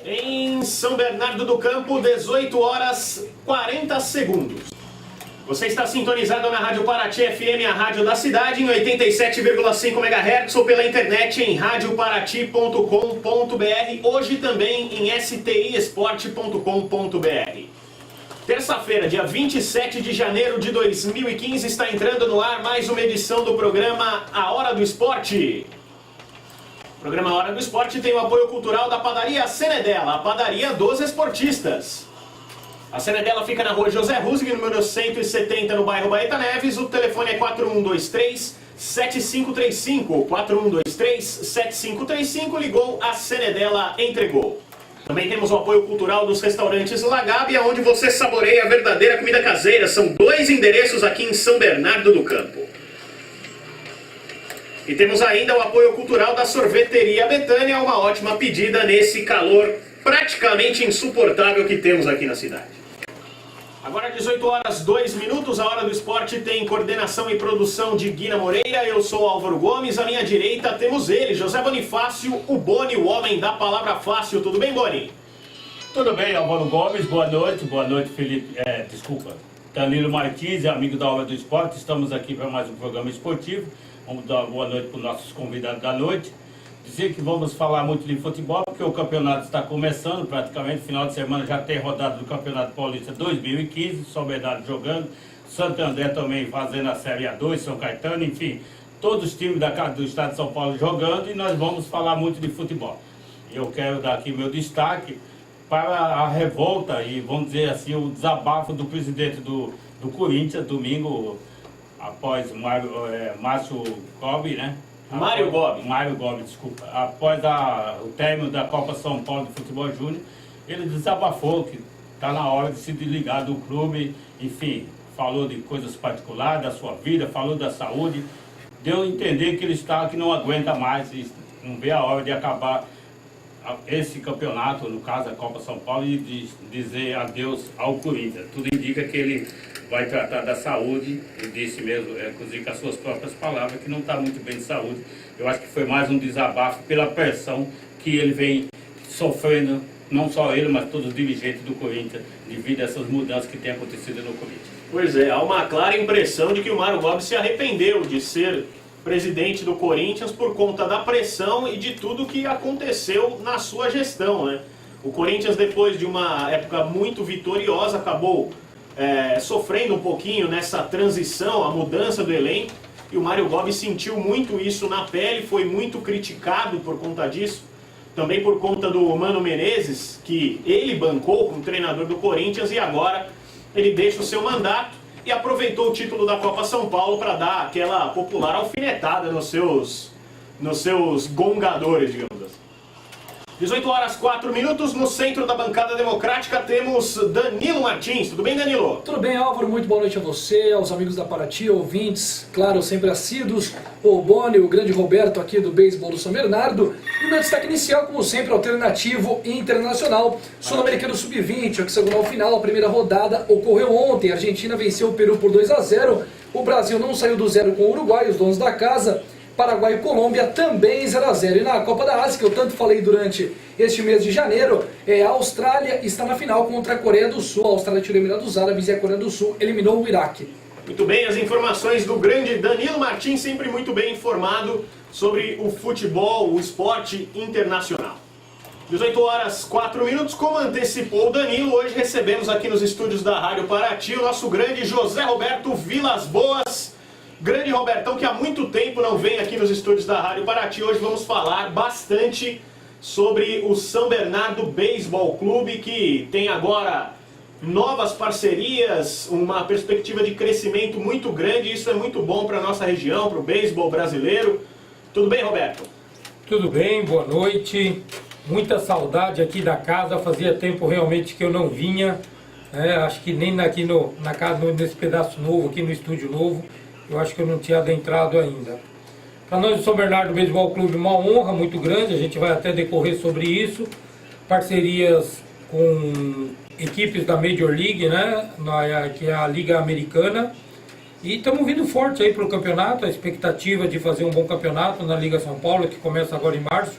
Em São Bernardo do Campo, 18 horas 40 segundos. Você está sintonizado na Rádio Paraty FM, a rádio da cidade, em 87,5 MHz ou pela internet em radioparati.com.br, hoje também em stiesporte.com.br. Terça-feira, dia 27 de janeiro de 2015, está entrando no ar mais uma edição do programa A Hora do Esporte. O programa Hora do Esporte tem o apoio cultural da Padaria Senedela, a padaria dos esportistas. A Senedela fica na rua José Rusig, número 170, no bairro Baeta Neves. O telefone é 4123-7535. 4123-7535. Ligou, a Senedela entregou. Também temos o apoio cultural dos restaurantes Lagabia, onde você saboreia a verdadeira comida caseira. São 2 endereços aqui em São Bernardo do Campo. E temos ainda o apoio cultural da Sorveteria Betânia, uma ótima pedida nesse calor praticamente insuportável que temos aqui na cidade. Agora 18 horas 2 minutos, a Hora do Esporte tem coordenação e produção de Guina Moreira. Eu sou Álvaro Gomes, à minha direita temos ele, José Bonifácio, o Boni, o homem da palavra fácil. Tudo bem, Boni? Tudo bem, Álvaro Gomes, boa noite, Felipe, Danilo Martins, amigo da Hora do Esporte. Estamos aqui para mais um programa esportivo. Vamos dar uma boa noite para os nossos convidados da noite. Dizer que vamos falar muito de futebol, porque o campeonato está começando, praticamente, final de semana já tem rodada do Campeonato Paulista 2015, São Bernardo jogando, Santo André também fazendo a Série A2, São Caetano, enfim, todos os times do estado de São Paulo jogando, e nós vamos falar muito de futebol. Eu quero dar aqui meu destaque para a revolta e, vamos dizer assim, o desabafo do presidente do Corinthians, domingo, após Márcio Gobi, né? Mário Gobi, desculpa. Após o término da Copa São Paulo de Futebol Júnior, ele desabafou que está na hora de se desligar do clube, enfim, falou de coisas particulares, da sua vida, falou da saúde, deu a entender que ele está que não aguenta mais e não vê a hora de acabar esse campeonato, no caso a Copa São Paulo, e de dizer adeus ao Corinthians. Tudo indica que ele vai tratar da saúde, e disse mesmo, inclusive com as suas próprias palavras, que não está muito bem de saúde. Eu acho que foi mais um desabafo pela pressão que ele vem sofrendo, não só ele, mas todos os dirigentes do Corinthians, devido a essas mudanças que têm acontecido no Corinthians. Pois é, há uma clara impressão de que o Mário Gobi se arrependeu de ser presidente do Corinthians por conta da pressão e de tudo que aconteceu na sua gestão, né? O Corinthians, depois de uma época muito vitoriosa, acabou sofrendo um pouquinho nessa transição, a mudança do elenco, e o Mário Gobi sentiu muito isso na pele, foi muito criticado por conta disso, também por conta do Mano Menezes, que ele bancou como treinador do Corinthians, e agora ele deixa o seu mandato e aproveitou o título da Copa São Paulo para dar aquela popular alfinetada nos seus gongadores, digamos assim. 18 horas 4 minutos, no centro da bancada democrática temos Danilo Martins. Tudo bem, Danilo? Tudo bem, Álvaro. Muito boa noite a você, aos amigos da Paraty, ouvintes, claro, sempre assíduos, o Boni, o grande Roberto aqui do beisebol do São Bernardo. E o meu destaque inicial, como sempre, alternativo e internacional, Sul-Americano Sub-20, hexagonal final, a primeira rodada ocorreu ontem. A Argentina venceu o Peru por 2-0, o Brasil não saiu do zero com o Uruguai, os donos da casa. Paraguai e Colômbia também 0-0. E na Copa da Ásia, que eu tanto falei durante este mês de janeiro, a Austrália está na final contra a Coreia do Sul. A Austrália tirou a dos árabes e a Coreia do Sul eliminou o Iraque. Muito bem, as informações do grande Danilo Martins, sempre muito bem informado sobre o futebol, o esporte internacional. 18 horas 4 minutos, como antecipou o Danilo, hoje recebemos aqui nos estúdios da Rádio Paraty o nosso grande José Roberto Vilas Boas. Grande Robertão, que há muito tempo não vem aqui nos estúdios da Rádio Paraty. Hoje vamos falar bastante sobre o São Bernardo Baseball Clube, que tem agora novas parcerias, uma perspectiva de crescimento muito grande. Isso é muito bom para a nossa região, para o beisebol brasileiro. Tudo bem, Roberto? Tudo bem, boa noite. Muita saudade aqui da casa, fazia tempo realmente que eu não vinha. Acho que nem aqui na casa, nesse pedaço novo, aqui no estúdio novo. eu acho que eu não tinha adentrado ainda. Para nós do São Bernardo Beisebol Clube, uma honra muito grande, a gente vai até decorrer sobre isso. Parcerias com equipes da Major League, né, que é a Liga Americana. E estamos vindo forte aí para o campeonato, a expectativa de fazer um bom campeonato na Liga São Paulo, que começa agora em março.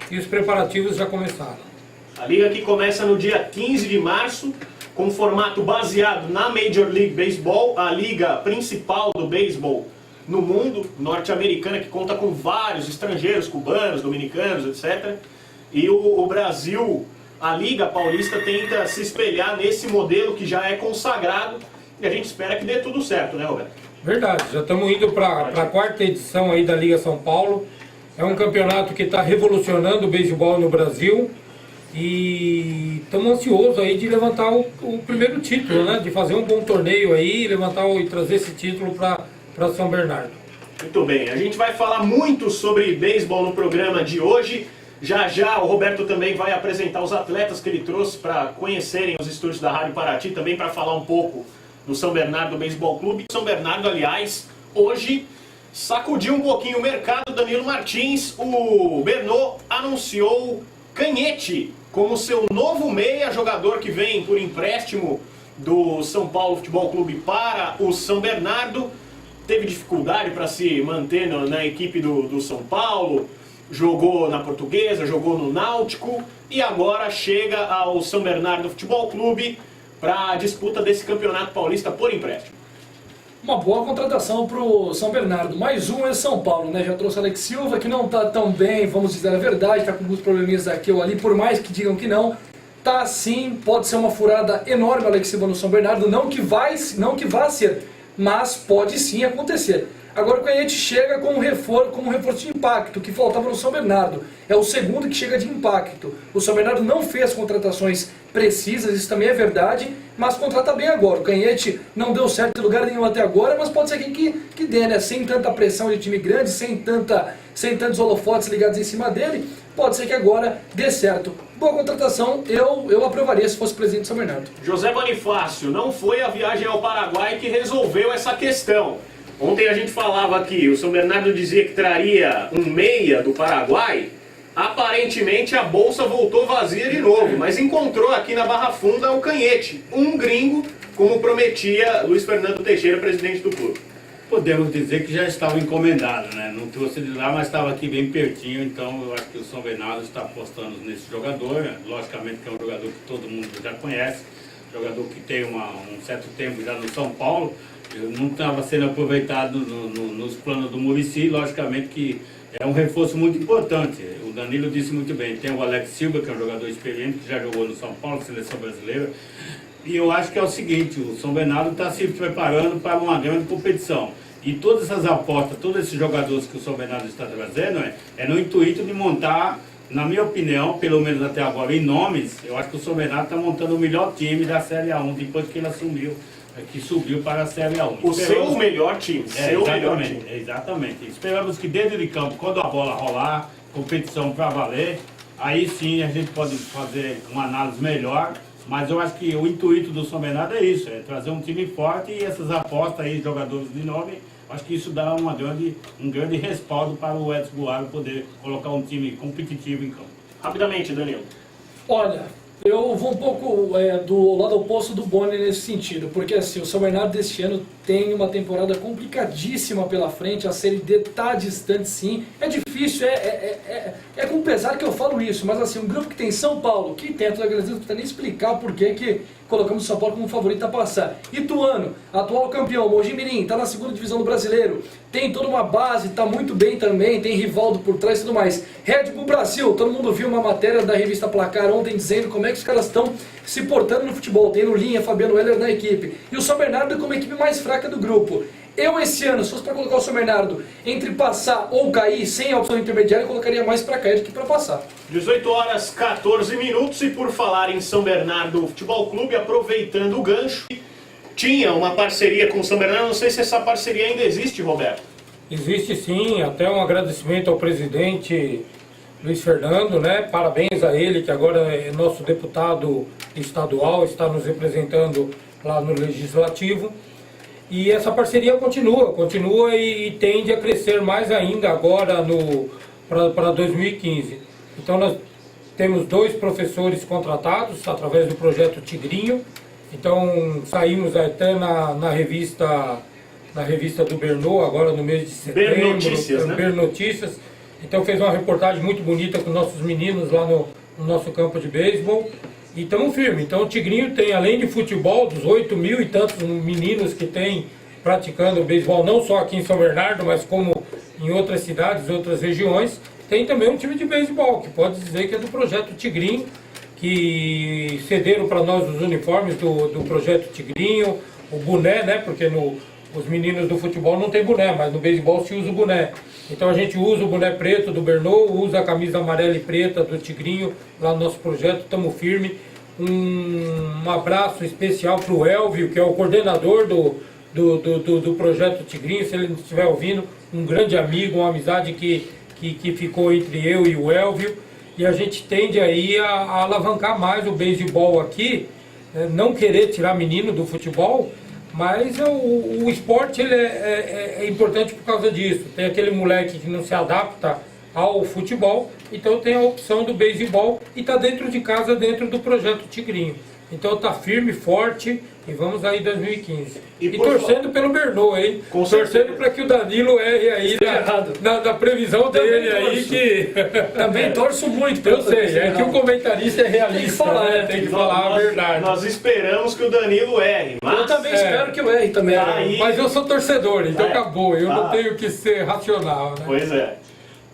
E os preparativos já começaram. A liga que começa no dia 15 de março, com um formato baseado na Major League Baseball, a liga principal do beisebol no mundo, norte-americana, que conta com vários estrangeiros, cubanos, dominicanos, etc. E o Brasil, a Liga Paulista, tenta se espelhar nesse modelo que já é consagrado, e a gente espera que dê tudo certo, né, Roberto? Verdade, já estamos indo para a quarta edição aí da Liga São Paulo. É um campeonato que está revolucionando o beisebol no Brasil. E estamos ansiosos aí de levantar o primeiro título, né? De fazer um bom torneio aí, e trazer esse título para São Bernardo. Muito bem, a gente vai falar muito sobre beisebol no programa de hoje. Já já o Roberto também vai apresentar os atletas que ele trouxe para conhecerem os estúdios da Rádio Paraty, também para falar um pouco do São Bernardo Beisebol Clube. São Bernardo, aliás, hoje sacudiu um pouquinho o mercado. Danilo Martins, o Bernô anunciou Canhete como seu novo meia, jogador que vem por empréstimo do São Paulo Futebol Clube para o São Bernardo. Teve dificuldade para se manter na equipe do São Paulo, jogou na Portuguesa, jogou no Náutico e agora chega ao São Bernardo Futebol Clube para a disputa desse campeonato paulista por empréstimo. Uma boa contratação para o São Bernardo. Mais um é São Paulo, né? Já trouxe Alex Silva, que não está tão bem, vamos dizer a verdade, está com alguns probleminhas aqui ou ali, por mais que digam que não. Tá sim, pode ser uma furada enorme Alex Silva no São Bernardo, não que vá ser, mas pode sim acontecer. Agora o Canhete chega com um reforço de impacto, que faltava no São Bernardo. É o segundo que chega de impacto. O São Bernardo não fez contratações precisas, isso também é verdade, mas contrata bem agora. O Canhete não deu certo em lugar nenhum até agora, mas pode ser que dê, né? Sem tanta pressão de time grande, sem tantos holofotes ligados em cima dele, pode ser que agora dê certo. Boa contratação, eu aprovaria se fosse presidente do São Bernardo. José Bonifácio, não foi a viagem ao Paraguai que resolveu essa questão. Ontem a gente falava aqui, o São Bernardo dizia que traria um meia do Paraguai. Aparentemente a bolsa voltou vazia de novo, mas encontrou aqui na Barra Funda o Canhete, um gringo, como prometia Luiz Fernando Teixeira, presidente do clube. Podemos dizer que já estava encomendado, né? Não trouxe de lá, mas estava aqui bem pertinho, então eu acho que o São Bernardo está apostando nesse jogador. Logicamente que é um jogador que todo mundo já conhece, jogador que tem um certo tempo já no São Paulo. Não estava sendo aproveitado nos planos do Muricy, logicamente que é um reforço muito importante. O Danilo disse muito bem, tem o Alex Silva, que é um jogador experiente, que já jogou no São Paulo, seleção brasileira. E eu acho que é o seguinte, o São Bernardo está se preparando para uma grande competição. E todas essas apostas, todos esses jogadores que o São Bernardo está trazendo, é no intuito de montar, na minha opinião, pelo menos até agora, em nomes, eu acho que o São Bernardo está montando o melhor time da Série A1, depois que ele assumiu, que subiu para a Série A1. O seu melhor time. Exatamente. Esperamos que dentro de campo, quando a bola rolar, competição para valer, aí sim a gente pode fazer uma análise melhor, mas eu acho que o intuito do São Bernardo é isso, é trazer um time forte e essas apostas aí, jogadores de nome, acho que isso dá um grande respaldo para o Edson Buarque poder colocar um time competitivo em campo. Rapidamente, Danilo. Olha, eu vou um pouco do lado oposto do Boni nesse sentido, porque assim, o São Bernardo deste ano tem uma temporada complicadíssima pela frente, a Série D está distante sim, é difícil, é com pesar que eu falo isso, mas assim, um grupo que tem São Paulo, que tem a Atlético Brasileiro, não precisa nem explicar por que colocamos o São Paulo como favorito a passar. Ituano, atual campeão, Mojimirim, está na segunda divisão do Brasileiro, tem toda uma base, está muito bem também, tem Rivaldo por trás e tudo mais. Red Bull Brasil, todo mundo viu uma matéria da revista Placar ontem dizendo como é que os caras estão se portando no futebol, tem no Linha, Fabiano Heller na equipe. E o São Bernardo é como a equipe mais fraca do grupo. Eu esse ano, se fosse para colocar o São Bernardo entre passar ou cair sem a opção intermediária, eu colocaria mais para cair do que para passar. 18 horas 14 minutos e por falar em São Bernardo Futebol Clube, aproveitando o gancho, tinha uma parceria com o São Bernardo, não sei se essa parceria ainda existe, Roberto. Existe sim, até um agradecimento ao presidente Luiz Fernando, né? Parabéns a ele, que agora é nosso deputado estadual, está nos representando lá no Legislativo. E essa parceria continua e tende a crescer mais ainda agora para 2015. Então nós temos 2 professores contratados através do projeto Tigrinho. Então saímos até na revista do Bernô, agora no mês de setembro. Bernotícias, né? Bernotícias. Então fez uma reportagem muito bonita com nossos meninos lá no nosso campo de beisebol. E estamos firmes. Então o Tigrinho tem, além de futebol, dos 8 mil e tantos meninos que tem praticando beisebol, não só aqui em São Bernardo, mas como em outras cidades, outras regiões, tem também um time de beisebol, que pode dizer que é do projeto Tigrinho, que cederam para nós os uniformes do projeto Tigrinho, o boné, né? Porque os meninos do futebol não tem boné, mas no beisebol se usa o boné. Então a gente usa o boné preto do Bernô, usa a camisa amarela e preta do Tigrinho lá no nosso projeto, estamos firmes. Um abraço especial para o Elvio, que é o coordenador do projeto Tigrinho, se ele estiver ouvindo, um grande amigo, uma amizade que ficou entre eu e o Elvio. E a gente tende aí a alavancar mais o beisebol aqui, não querer tirar menino do futebol, mas o esporte ele é importante por causa disso. Tem aquele moleque que não se adapta ao futebol, então tem a opção do beisebol e está dentro de casa, dentro do projeto Tigrinho. Então está firme, forte e vamos aí 2015. E torcendo pelo Bernô, hein? Torcendo para que o Danilo erre aí na previsão dele aí que... Também torço muito. Eu sei, é que o comentarista é realista, tem que falar, né? Tem que falar a verdade. Nós esperamos que o Danilo erre. Mas Eu também espero que eu erre também. Mas eu sou torcedor, então acabou. Eu não tenho que ser racional, né? Pois é.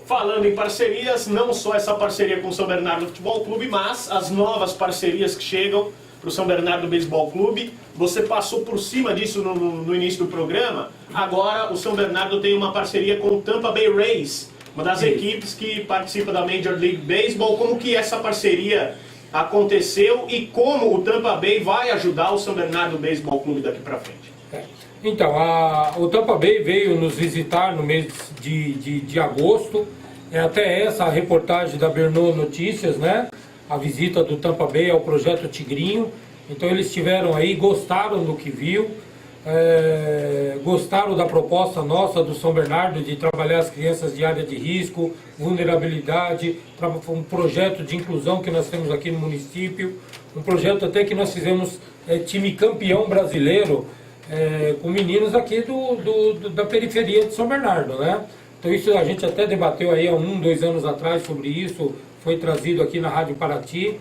Falando em parcerias, não só essa parceria com o São Bernardo Futebol Clube, mas as novas parcerias que chegam para o São Bernardo Beisebol Clube. Você passou por cima disso no início do programa. Agora o São Bernardo tem uma parceria com o Tampa Bay Rays, uma das equipes que participa da Major League Baseball. Como que essa parceria aconteceu e como o Tampa Bay vai ajudar o São Bernardo Beisebol Clube daqui para frente? Então, o Tampa Bay veio nos visitar no mês de agosto. É até essa a reportagem da Bernô Notícias, né? A visita do Tampa Bay ao projeto Tigrinho. Então eles estiveram aí, gostaram do que viu, gostaram da proposta nossa do São Bernardo de trabalhar as crianças de área de risco, vulnerabilidade, um projeto de inclusão que nós temos aqui no município, um projeto até que nós fizemos time campeão brasileiro, com meninos aqui da periferia de São Bernardo, né? Então isso a gente até debateu aí há 2 anos atrás sobre isso, foi trazido aqui na Rádio Paraty.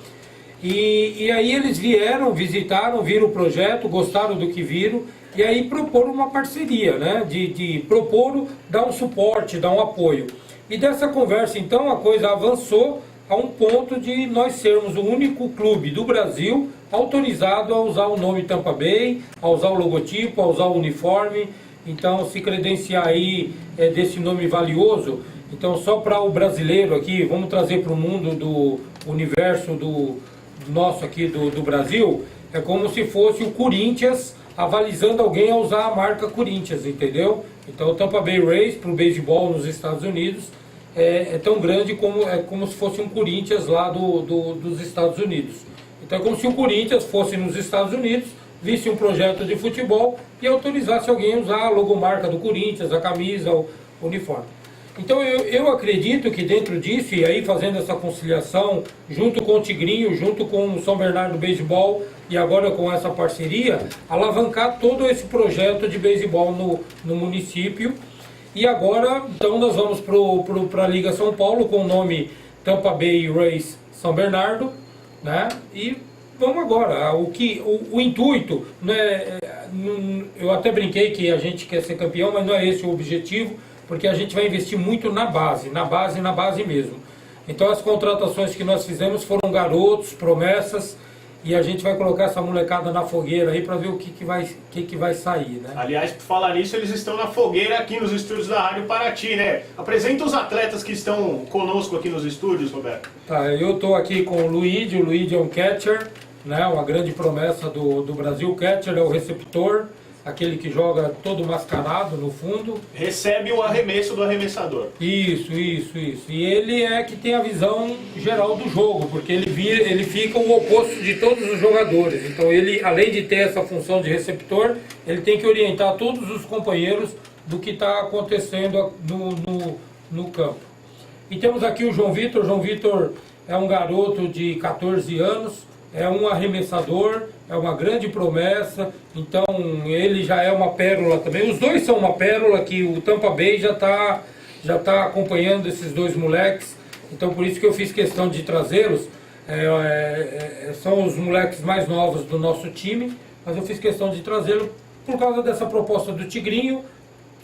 E aí eles vieram, visitaram, viram o projeto, gostaram do que viram, e aí proporam uma parceria, né? De propor, dar um suporte, dar um apoio. E dessa conversa, então, a coisa avançou a um ponto de nós sermos o único clube do Brasil autorizado a usar o nome Tampa Bay, a usar o logotipo, a usar o uniforme. Então, se credenciar aí desse nome valioso. Então, só para o brasileiro aqui, vamos trazer para o mundo do universo do nosso aqui do Brasil, é como se fosse o Corinthians avalizando alguém a usar a marca Corinthians, entendeu? Então o Tampa Bay Rays para o beisebol nos Estados Unidos é tão grande como se fosse um Corinthians lá dos Estados Unidos. Então é como se o Corinthians fosse nos Estados Unidos, visse um projeto de futebol e autorizasse alguém a usar a logomarca do Corinthians, a camisa, o uniforme. Então eu acredito que dentro disso, e aí fazendo essa conciliação, junto com o Tigrinho, junto com o São Bernardo Beisebol e agora com essa parceria, alavancar todo esse projeto de beisebol no município. E agora, então nós vamos para a Liga São Paulo com o nome Tampa Bay Rays São Bernardo, né? E vamos agora, o intuito, né, eu até brinquei que a gente quer ser campeão, mas não é esse o objetivo, porque a gente vai investir muito na base mesmo. Então as contratações que nós fizemos foram garotos, promessas, e a gente vai colocar essa molecada na fogueira aí para ver o que vai sair, né? Aliás, por falar nisso, eles estão na fogueira aqui nos estúdios da Rádio Paraty, né? Apresenta os atletas que estão conosco aqui nos estúdios, Roberto. Tá, eu estou aqui com o Luigi é um catcher, né? Uma grande promessa do Brasil. O catcher é o receptor, aquele que joga todo mascarado no fundo. Recebe o arremesso do arremessador. Isso. E ele é que tem a visão geral do jogo, porque ele fica o oposto de todos os jogadores. Então ele, além de ter essa função de receptor, ele tem que orientar todos os companheiros do que está acontecendo no campo. E temos aqui o João Vitor. O João Vitor é um garoto de 14 anos, é um arremessador, é uma grande promessa, então ele já é uma pérola também. Os dois são uma pérola que o Tampa Bay já tá acompanhando esses dois moleques, então por isso que eu fiz questão de trazê-los. São os moleques mais novos do nosso time, mas eu fiz questão de trazê-los por causa dessa proposta do Tigrinho,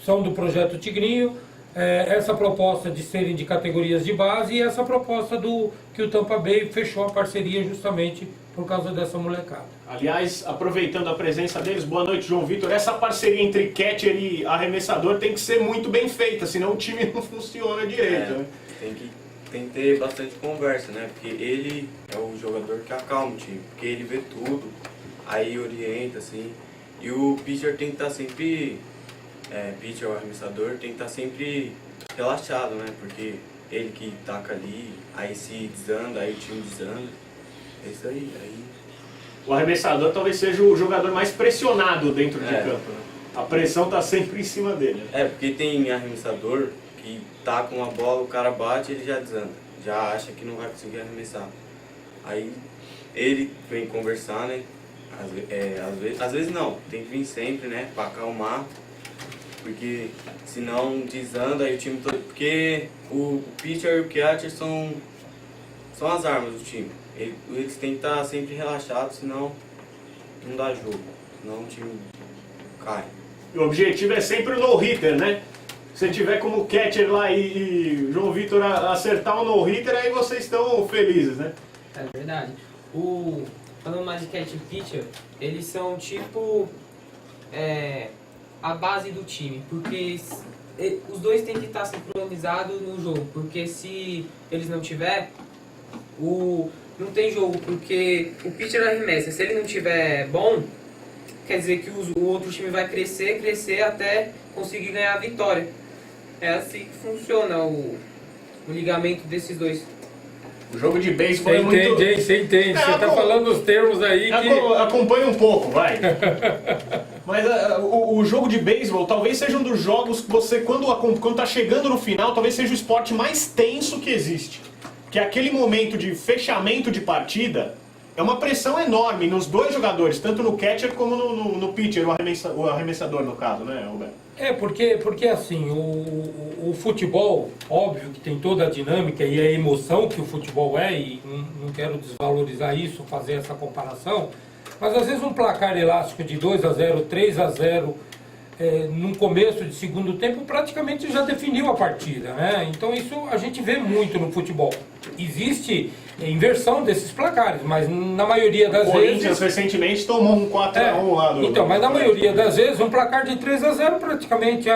são do projeto Tigrinho, essa proposta de serem de categorias de base e essa proposta que o Tampa Bay fechou a parceria justamente por causa dessa molecada. Aliás, aproveitando a presença deles, boa noite, João Vitor. Essa parceria entre catcher e arremessador tem que ser muito bem feita, senão o time não funciona direito. Né? Tem que ter bastante conversa, né? Porque ele é o jogador que acalma o time, porque ele vê tudo, aí orienta, assim. E o pitcher tem que estar sempre, pitcher ou arremessador, tem que estar sempre relaxado, né? Porque ele que taca ali, aí se desanda, aí o time desanda. É isso aí. O arremessador talvez seja o jogador mais pressionado dentro de campo. Né? A pressão está sempre em cima dele. Porque tem arremessador que tá com a bola, o cara bate e ele já desanda. Já acha que não vai conseguir arremessar. Aí ele vem conversar, né? Às vezes não, tem que vir sempre, né? Pra acalmar. Porque senão desanda aí o time todo. Porque o pitcher e o catcher são as armas do time. Eles têm que estar sempre relaxados, senão não dá jogo, senão o time cai. E o objetivo é sempre o no-hitter, né? Se tiver como catcher lá e João Vitor acertar o no-hitter, aí vocês estão felizes, né? É verdade. Falando mais de catch e pitcher, eles são tipo a base do time, porque os dois têm que estar sincronizados no jogo, porque se eles não tiver, não tem jogo, porque o pitcher arremessa. Se ele não tiver bom, quer dizer que o outro time vai crescer até conseguir ganhar a vitória. É assim que funciona o ligamento desses dois. O jogo de beisebol é muito... Você entende. Você tá falando os termos aí que... Acompanha um pouco, vai. Mas o jogo de beisebol talvez seja um dos jogos que você, quando tá chegando no final, talvez seja o esporte mais tenso que existe. Que aquele momento de fechamento de partida é uma pressão enorme nos dois jogadores, tanto no catcher como no pitcher, o arremessador no caso, né, Roberto? Porque assim, o futebol, óbvio que tem toda a dinâmica e a emoção que o futebol e não quero desvalorizar isso, fazer essa comparação, mas às vezes um placar elástico de 2-0, 3-0, no começo de segundo tempo praticamente já definiu a partida, né? Então isso a gente vê muito no futebol. Existe inversão desses placares, mas na maioria das vezes... O Corinthians recentemente tomou um 4-1 lá do... Então, mas na maioria das vezes um placar de 3-0 praticamente...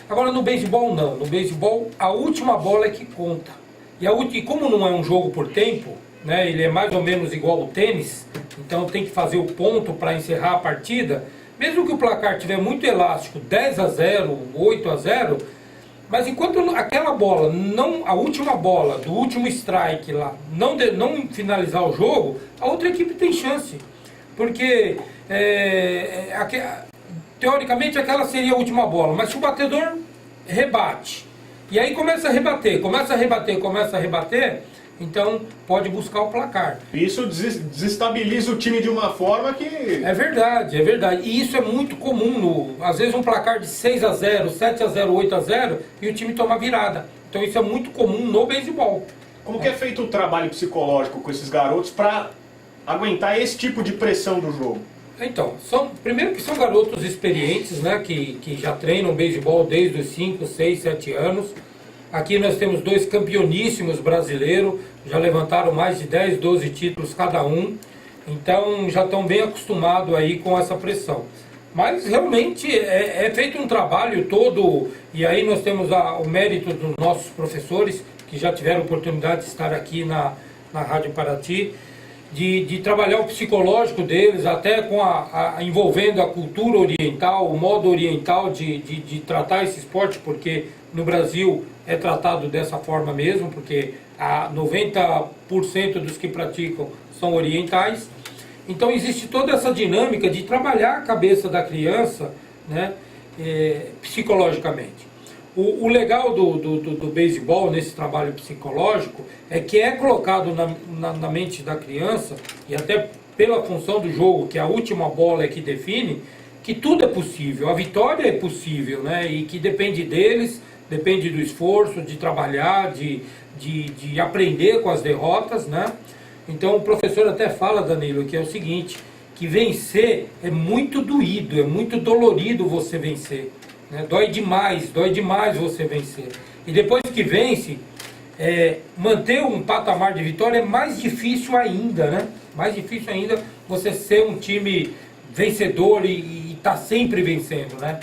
Agora no beisebol não, no beisebol a última bola é que conta. E como não é um jogo por tempo, né, ele é mais ou menos igual ao tênis, então tem que fazer o ponto para encerrar a partida. Mesmo que o placar estiver muito elástico, 10-0, 8-0, mas enquanto aquela bola, a última bola do último strike lá, não finalizar o jogo, a outra equipe tem chance. Porque, teoricamente, aquela seria a última bola, mas se o batedor rebate, e aí começa a rebater, então pode buscar o placar. Isso desestabiliza o time de uma forma que... É verdade. E isso é muito comum, às vezes um placar de 6-0, 7-0, 8-0 e o time toma virada. Então isso é muito comum no beisebol. Como que é feito o trabalho psicológico com esses garotos para aguentar esse tipo de pressão do jogo? Então, primeiro que são garotos experientes, né, que já treinam beisebol desde os 5, 6, 7 anos. Aqui nós temos 2 campeoníssimos brasileiros, já levantaram mais de 10, 12 títulos cada um, então já estão bem acostumados aí com essa pressão. Mas realmente é feito um trabalho todo, e aí nós temos o mérito dos nossos professores, que já tiveram oportunidade de estar aqui na Rádio Paraty, de trabalhar o psicológico deles, até com envolvendo a cultura oriental, o modo oriental de tratar esse esporte, porque no Brasil é tratado dessa forma mesmo, porque 90% dos que praticam são orientais. Então existe toda essa dinâmica de trabalhar a cabeça da criança, né, psicologicamente. O legal do beisebol nesse trabalho psicológico é que é colocado na mente da criança, e até pela função do jogo, que a última bola é que define, que tudo é possível, a vitória é possível, né? E que depende deles, depende do esforço, de trabalhar, de aprender com as derrotas, né? Então o professor até fala, Danilo, que é o seguinte, que vencer é muito doído, é muito dolorido você vencer. Né? Dói demais você vencer. E depois que vence, manter um patamar de vitória é mais difícil ainda, né? Mais difícil ainda você ser um time vencedor e tá sempre vencendo, né?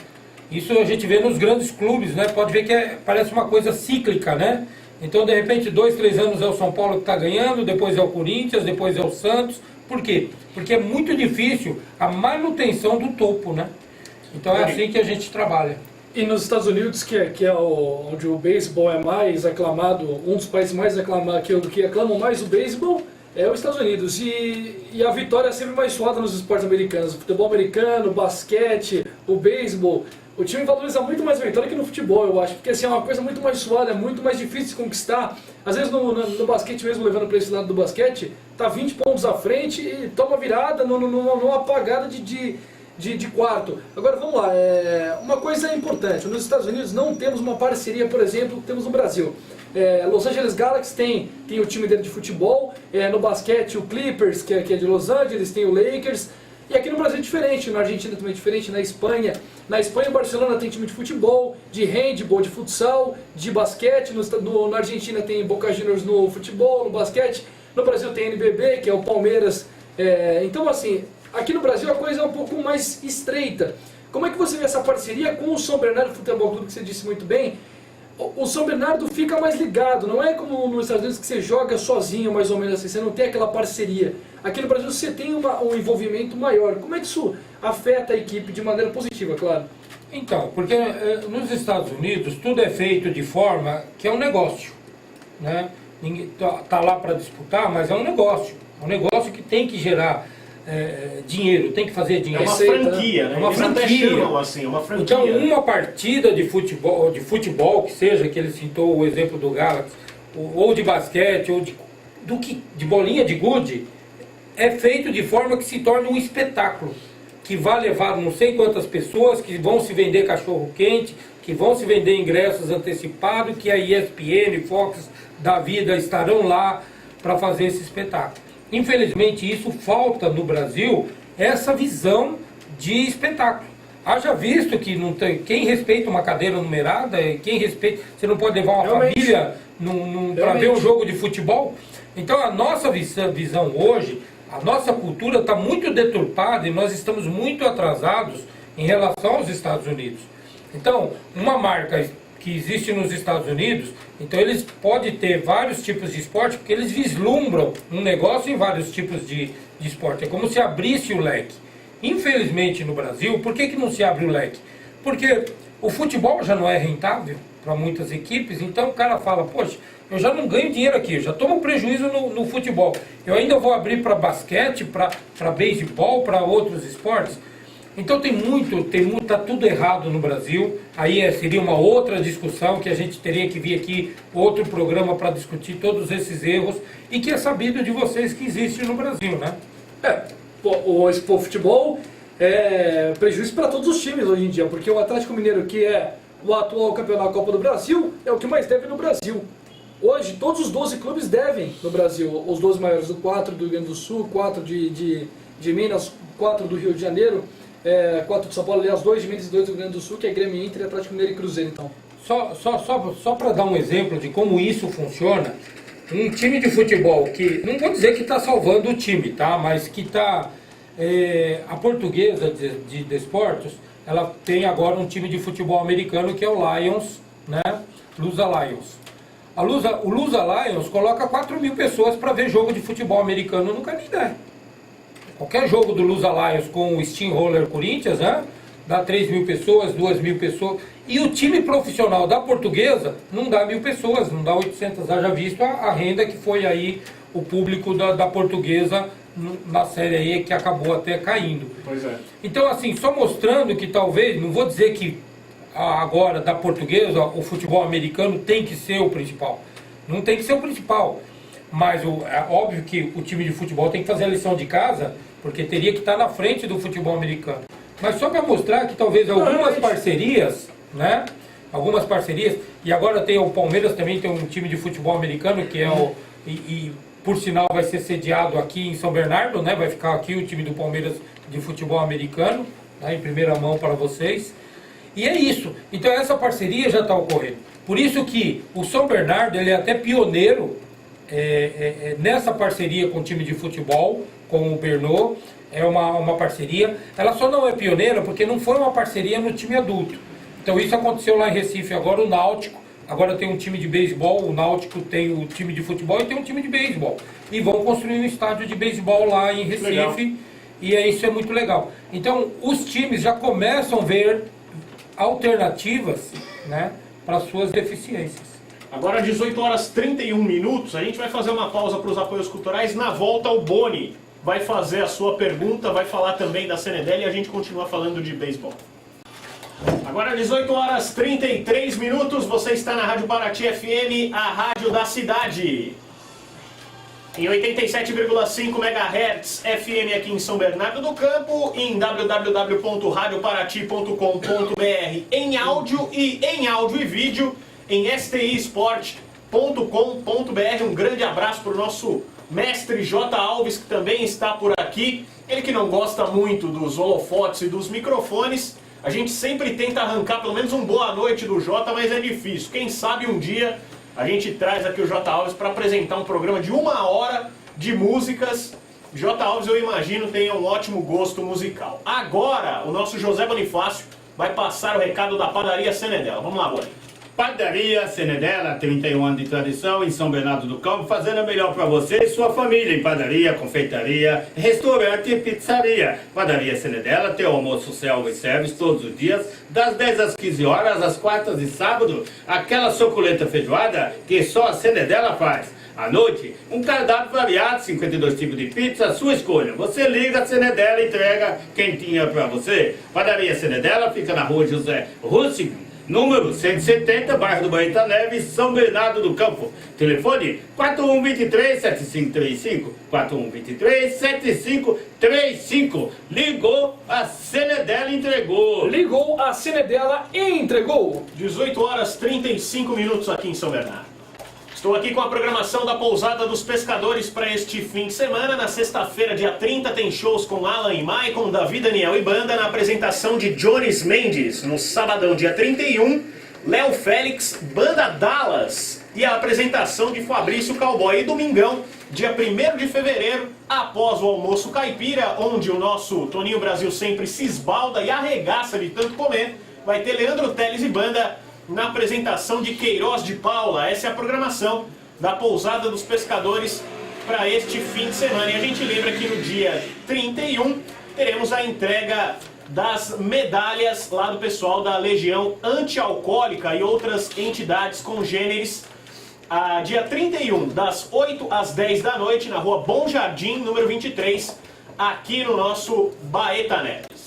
Isso a gente vê nos grandes clubes, né? Pode ver que parece uma coisa cíclica, né? Então, de repente, 2, 3 anos é o São Paulo que está ganhando, depois é o Corinthians, depois é o Santos. Por quê? Porque é muito difícil a manutenção do topo, né? Então é assim que a gente trabalha. E nos Estados Unidos, que é onde o beisebol é mais aclamado, um dos países mais aclamados, que aclamam mais o beisebol, é os Estados Unidos. E a vitória é sempre mais suada nos esportes americanos. O futebol americano, o basquete, o beisebol. O time valoriza muito mais a vitória que no futebol, eu acho. Porque assim, é uma coisa muito mais suada, é muito mais difícil de conquistar. Às vezes no basquete mesmo, levando para esse lado do basquete, tá 20 pontos à frente e toma virada numa apagada de quarto. Agora vamos lá, uma coisa importante, nos Estados Unidos não temos uma parceria, por exemplo, que temos no Brasil. Los Angeles Galaxy tem o time dele de futebol, no basquete o Clippers, que é de Los Angeles, tem o Lakers, e aqui no Brasil é diferente, na Argentina também é diferente, na Espanha o Barcelona tem time de futebol, de handball, de futsal, de basquete, na Argentina tem Boca Juniors no futebol, no basquete, no Brasil tem NBB, que é o Palmeiras, então assim, aqui no Brasil a coisa é um pouco mais estreita. Como é que você vê essa parceria com o São Bernardo Futebol Clube, que você disse muito bem? O São Bernardo fica mais ligado, não é como nos Estados Unidos que você joga sozinho, mais ou menos assim, você não tem aquela parceria. Aqui no Brasil você tem um envolvimento maior. Como é que isso afeta a equipe de maneira positiva, claro? Então, porque nos Estados Unidos tudo é feito de forma que é um negócio, né? Ninguém tá lá para disputar, mas é um negócio. É um negócio que tem que gerar dinheiro, tem que fazer dinheiro. É uma franquia, né? É uma Eles até franquia. chamam assim, uma franquia. Então, uma partida de futebol que seja, que ele citou o exemplo do Galaxy, ou de basquete, ou de bolinha de gude, é feito de forma que se torne um espetáculo, que vai levar não sei quantas pessoas, que vão se vender cachorro-quente, que vão se vender ingressos antecipados, que a ESPN, Fox da vida estarão lá para fazer esse espetáculo. Infelizmente isso falta no Brasil, essa visão de espetáculo. Haja visto que não tem, quem respeita uma cadeira numerada, quem respeita, você não pode levar uma família para ver um jogo de futebol. Então a nossa visão hoje, a nossa cultura está muito deturpada e nós estamos muito atrasados em relação aos Estados Unidos. Então, uma marca que existe nos Estados Unidos, então eles podem ter vários tipos de esporte, porque eles vislumbram um negócio em vários tipos de esporte. É como se abrisse o leque. Infelizmente no Brasil, por que não se abre o leque? Porque o futebol já não é rentável para muitas equipes, então o cara fala, poxa, eu já não ganho dinheiro aqui, eu já tomo prejuízo no futebol. Eu ainda vou abrir para basquete, para beisebol, para outros esportes. Então tá tudo errado no Brasil. Aí seria uma outra discussão que a gente teria que vir aqui, outro programa para discutir todos esses erros e que é sabido de vocês que existe no Brasil, né? O futebol é prejuízo para todos os times hoje em dia, porque o Atlético Mineiro, que é o atual campeão da Copa do Brasil, é o que mais deve no Brasil. Hoje, todos os 12 clubes devem no Brasil, os 12 maiores, o 4 do Rio Grande do Sul, 4 de Minas, 4 do Rio de Janeiro, 4 de São Paulo, aliás, 2 de Minas e 2 do Rio Grande do Sul, que é Grêmio, Inter, Atlético Mineiro e Cruzeiro, então. Só para dar um exemplo de como isso funciona, um time de futebol que, não vou dizer que está salvando o time, tá? Mas que está, a Portuguesa de Desportos, ela tem agora um time de futebol americano que é o Lions, né? Louisa Lions. O Lusa Lions coloca 4 mil pessoas para ver jogo de futebol americano no Canindé. Qualquer jogo do Lusa Lions com o Steamroller Corinthians, né? Dá 3 mil pessoas, 2 mil pessoas. E o time profissional da Portuguesa não dá 1.000 pessoas, não dá 800. Haja visto a renda que foi aí o público da Portuguesa na série aí, que acabou até caindo. Pois é. Então, assim, só mostrando que talvez, não vou dizer que agora da Portuguesa o futebol americano tem que ser o principal. Não tem que ser o principal. Mas é óbvio que o time de futebol tem que fazer a lição de casa, porque teria que estar na frente do futebol americano. Mas só para mostrar que talvez algumas parcerias, né? Algumas parcerias, e agora tem o Palmeiras também tem um time de futebol americano que é e por sinal vai ser sediado aqui em São Bernardo, né? Vai ficar aqui o time do Palmeiras de futebol americano, né? Em primeira mão para vocês. E é isso. Então essa parceria já está ocorrendo. Por isso que o São Bernardo ele é até pioneiro nessa parceria com o time de futebol, com o Bernô. É uma parceria. Ela só não é pioneira porque não foi uma parceria no time adulto. Então isso aconteceu lá em Recife. Agora o Náutico, agora tem um time de beisebol, o Náutico tem o time de futebol e tem um time de beisebol. E vão construir um estádio de beisebol lá em Recife. Legal. E isso é muito legal. Então os times já começam a ver alternativas, né, para suas deficiências. Agora 18 horas 31 minutos, a gente vai fazer uma pausa para os apoios culturais. Na volta o Boni vai fazer a sua pergunta, vai falar também da CNDL e a gente continua falando de beisebol. Agora 18 horas 33 minutos, você está na Rádio Paraty FM, a rádio da cidade. Em 87,5 MHz FM aqui em São Bernardo do Campo, em www.radioparati.com.br em áudio e vídeo, em stisport.com.br. Um grande abraço para o nosso mestre J. Alves, que também está por aqui. Ele que não gosta muito dos holofotes e dos microfones. A gente sempre tenta arrancar pelo menos um boa noite do J, mas é difícil. Quem sabe um dia a gente traz aqui o J. Alves para apresentar um programa de 1 hora de músicas. J. Alves, eu imagino, tem um ótimo gosto musical. Agora, o nosso José Bonifácio vai passar o recado da Padaria Senedela. Vamos lá, Boni. Padaria Senedela, 31 anos de tradição em São Bernardo do Campo, fazendo o melhor para você e sua família em padaria, confeitaria, restaurante e pizzaria. Padaria Senedela tem o almoço self-service todos os dias, das 10 às 15 horas, às quartas e sábado, aquela suculenta feijoada que só a Senedela faz. À noite, um cardápio variado, 52 tipos de pizza, sua escolha. Você liga, a Senedela entrega quentinha para você. Padaria Senedela fica na rua José Rússico, número 170, bairro do Baeta Neves, São Bernardo do Campo. Telefone 4123-7535. 4123-7535. Ligou, a Senedela entregou. Ligou, a Senedela entregou. 18 horas 35 minutos aqui em São Bernardo. Estou aqui com a programação da Pousada dos Pescadores para este fim de semana. Na sexta-feira, dia 30, tem shows com Alan e Maicon, Davi, Daniel e Banda, na apresentação de Jones Mendes. No sabadão, dia 31, Léo Félix, Banda Dallas e a apresentação de Fabrício Cowboy. E domingão, dia 1º de fevereiro, após o almoço caipira, onde o nosso Toninho Brasil sempre se esbalda e arregaça de tanto comer, vai ter Leandro Teles e Banda na apresentação de Queiroz de Paula. Essa é a programação da Pousada dos Pescadores para este fim de semana. E a gente lembra que no dia 31 teremos a entrega das medalhas lá do pessoal da Legião Antialcoólica e outras entidades congêneres. Dia 31, das 8 às 10 da noite, na rua Bom Jardim, número 23, aqui no nosso Baeta Neves.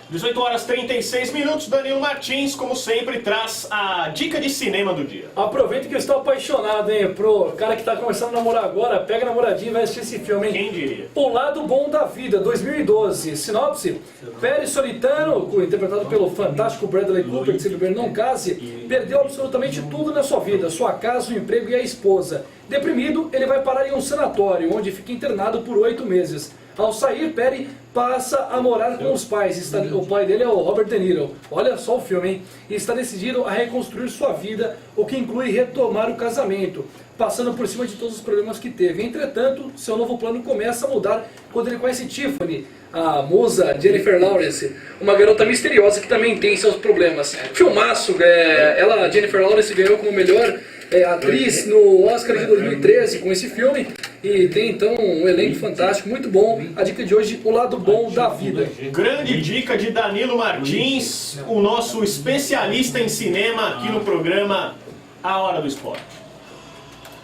18 horas 36 minutos, Danilo Martins, como sempre, traz a dica de cinema do dia. Aproveita que eu estou apaixonado, hein? Pro cara que está começando a namorar agora, pega a namoradinha e vai assistir esse filme, hein? Quem diria? O Lado Bom da Vida, 2012. Sinopse: Pérez Solitano, interpretado pelo fantástico Bradley Cooper, de Se Beber Não Case, perdeu absolutamente tudo na sua vida, sua casa, o emprego e a esposa. Deprimido, ele vai parar em um sanatório, onde fica internado por 8 meses. Ao sair, Perry passa a morar com os pais. O pai dele é o Robert De Niro. Olha só o filme, hein? E está decidido a reconstruir sua vida, o que inclui retomar o casamento, passando por cima de todos os problemas que teve. Entretanto, seu novo plano começa a mudar quando ele conhece Tiffany, a musa Jennifer Lawrence, uma garota misteriosa que também tem seus problemas. Filmaço, Jennifer Lawrence ganhou como melhor atriz no Oscar de 2013 com esse filme. E tem então um elenco fantástico, muito bom. A dica de hoje, O Lado Bom da Vida. Grande dica de Danilo Martins, o nosso especialista em cinema aqui no programa A Hora do Esporte.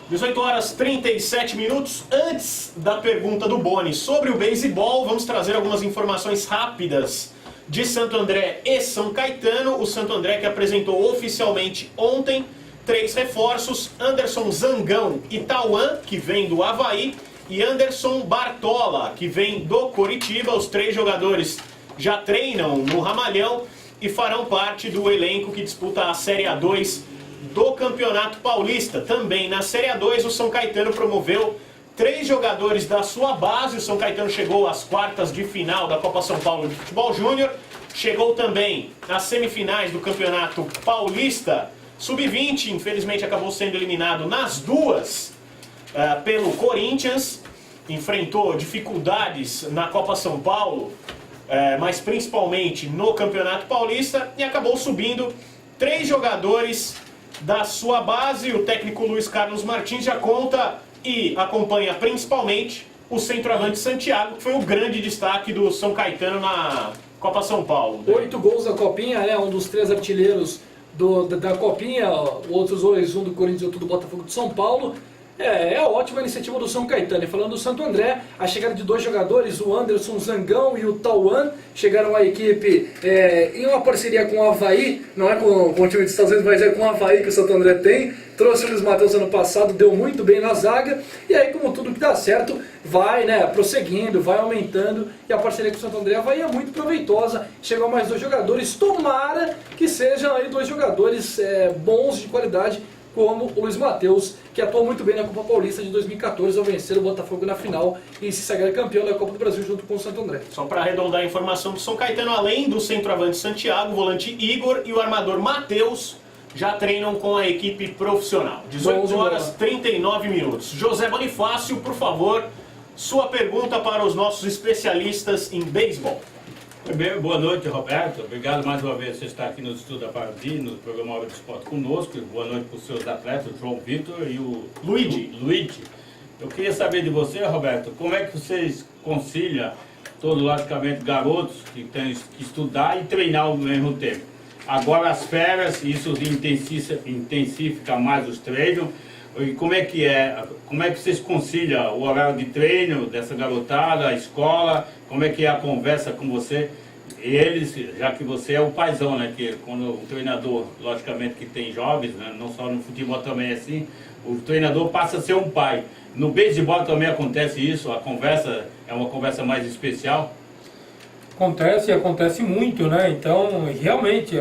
18 horas 37 minutos. Antes da pergunta do Boni sobre o beisebol, vamos trazer algumas informações rápidas de Santo André e São Caetano. O Santo André que apresentou oficialmente ontem 3 reforços: Anderson Zangão e Tauan, que vem do Avaí, e Anderson Bartola, que vem do Coritiba. Os 3 jogadores já treinam no Ramalhão e farão parte do elenco que disputa a Série A2 do Campeonato Paulista. Também na Série A2, o São Caetano promoveu 3 jogadores da sua base. O São Caetano chegou às quartas de final da Copa São Paulo de Futebol Júnior. Chegou também às semifinais do Campeonato Paulista Sub-20. Infelizmente acabou sendo eliminado nas duas pelo Corinthians. Enfrentou dificuldades na Copa São Paulo, mas principalmente no Campeonato Paulista. E acabou subindo 3 jogadores da sua base. O técnico Luiz Carlos Martins já conta e acompanha principalmente o centroavante Santiago, que foi o grande destaque do São Caetano na Copa São Paulo. 8 gols da Copinha, né? Um dos 3 artilheiros da Copinha, outros 2, um do Corinthians e outro do Botafogo de São Paulo. É ótima a iniciativa do São Caetano. E falando do Santo André, a chegada de 2 jogadores, o Anderson Zangão e o Tauan, chegaram à equipe em uma parceria com o Avaí, não é com o time dos Estados Unidos, mas é com o Avaí que o Santo André tem. Trouxe o Luiz Matheus ano passado, deu muito bem na zaga, e aí, como tudo que dá certo, vai prosseguindo, vai aumentando, e a parceria com o Santo André Avaí é muito proveitosa. Chegou mais 2 jogadores, tomara que sejam aí 2 jogadores bons, de qualidade, como o Luiz Matheus, que atuou muito bem na Copa Paulista de 2014 ao vencer o Botafogo na final e se sagrar campeão da Copa do Brasil junto com o Santo André. Só para arredondar a informação do São Caetano, além do centroavante Santiago, o volante Igor e o armador Matheus já treinam com a equipe profissional. 18 horas 39 minutos. José Bonifácio, por favor, sua pergunta para os nossos especialistas em beisebol. Primeiro, boa noite, Roberto. Obrigado mais uma vez por você estar aqui no Estudo da Paraty, no programa Hora do Esporte conosco. Boa noite para os seus atletas, o João Vitor e o Luigi. Eu queria saber de você, Roberto, como é que vocês conciliam, todos logicamente garotos que têm que estudar e treinar ao mesmo tempo? Agora as férias, isso intensifica mais os treinos. E como é que vocês conciliam o horário de treino dessa garotada, a escola? Como é que é a conversa com você? Eles, já que você é o paizão, né? Que quando o treinador, logicamente que tem jovens, né? Não só no futebol também é assim, o treinador passa a ser um pai. No beisebol também acontece isso, a conversa é uma conversa mais especial? Acontece muito, né? Então, realmente,